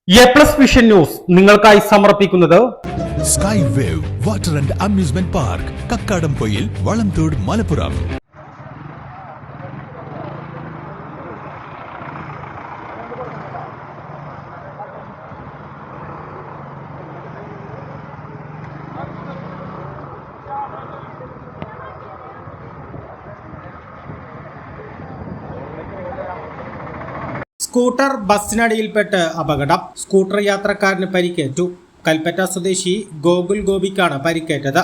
A+ vision news നിങ്ങൾക്കായി സമർപ്പിക്കുന്നത് sky wave water and amusement park Kakkadampoyil Valamthode Malappuram. Scooter ബസ്സിനടിയിൽപ്പെട്ട് അപകടം. സ്കൂട്ടർ യാത്രക്കാരന് പരിക്കേറ്റു. കൽപ്പറ്റ സ്വദേശി ഗോകുൽ ഗോപിക്കാണ് പരിക്കേറ്റത്.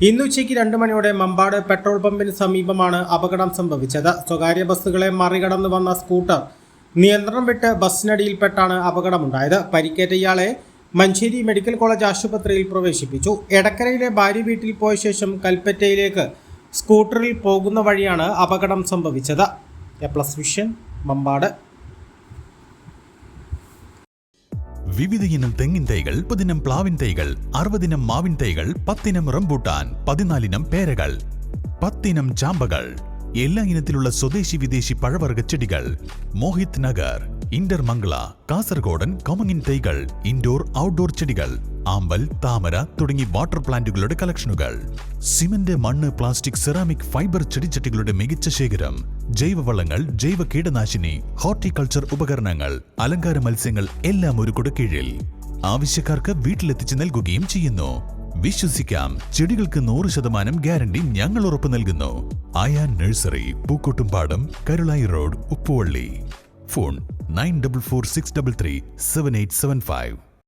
ഇന്നുച്ചയ്ക്ക് 2 മണിയോടെ മമ്പാട് പെട്രോൾ പമ്പിന് സമീപമാണ് അപകടം സംഭവിച്ചത്. സ്വകാര്യ ബസ്സുകളെ മറികടന്നു വന്ന സ്കൂട്ടർ നിയന്ത്രണം വിട്ട് ബസ്സിനടിയിൽപ്പെട്ടാണ് അപകടമുണ്ടായത്. പരിക്കേറ്റ ഇയാളെ മഞ്ചേരി മെഡിക്കൽ കോളേജ് ആശുപത്രിയിൽ പ്രവേശിപ്പിച്ചു. എടക്കരയിലെ ഭാര്യ വീട്ടിൽ പോയ ശേഷം കൽപ്പറ്റയിലേക്ക് സ്കൂട്ടറിൽ പോകുന്ന വഴിയാണ് അപകടം സംഭവിച്ചത്. എ+ വിഷൻ മമ്പാട്. വിവിധ ഇനം തെങ്ങിൻ തൈകൾ, 30 ഇനം പ്ലാവിൻ തൈകൾ, 60 ഇനം മാവിൻ തൈകൾ, 10 ഇനം റംബൂട്ടാൻ, 14 ഇനം പേരകൾ, 10 ഇനം ചാമ്പകൾ, എല്ലാ ഇനത്തിലുള്ള സ്വദേശി വിദേശി പഴവർഗ്ഗ ചെടികൾ. മോഹിത് നഗർ, ഇന്റർമംഗള, കാസർഗോഡൻ കൊമങ്ങിൻ തൈകൾ, ഇൻഡോർ ഔട്ട്ഡോർ ചെടികൾ, ആമ്പൽ, താമര തുടങ്ങി വാട്ടർ പ്ലാന്റുകളുടെ കളക്ഷനുകൾ. സിമന്റ്, മണ്ണ്, പ്ലാസ്റ്റിക്, സെറാമിക്, ഫൈബർ ചെടിച്ചട്ടികളുടെ മികച്ച ശേഖരം. ജൈവവളങ്ങൾ, ജൈവ കീടനാശിനി, ഹോർട്ടിക്കൾച്ചർ ഉപകരണങ്ങൾ, അലങ്കാര മത്സ്യങ്ങൾ എല്ലാം ഒരു കുടക്കീഴിൽ. ആവശ്യക്കാർക്ക് വീട്ടിലെത്തിച്ച് നൽകുകയും ചെയ്യുന്നു. വിശ്വസിക്കാം, ചെടികൾക്ക് 100% ഗ്യാരണ്ടി ഞങ്ങൾ ഉറപ്പു നൽകുന്നു. Ayan nursery, Pookkottumpadam, Karulai road, Uppuvalli. Phone 9446337875.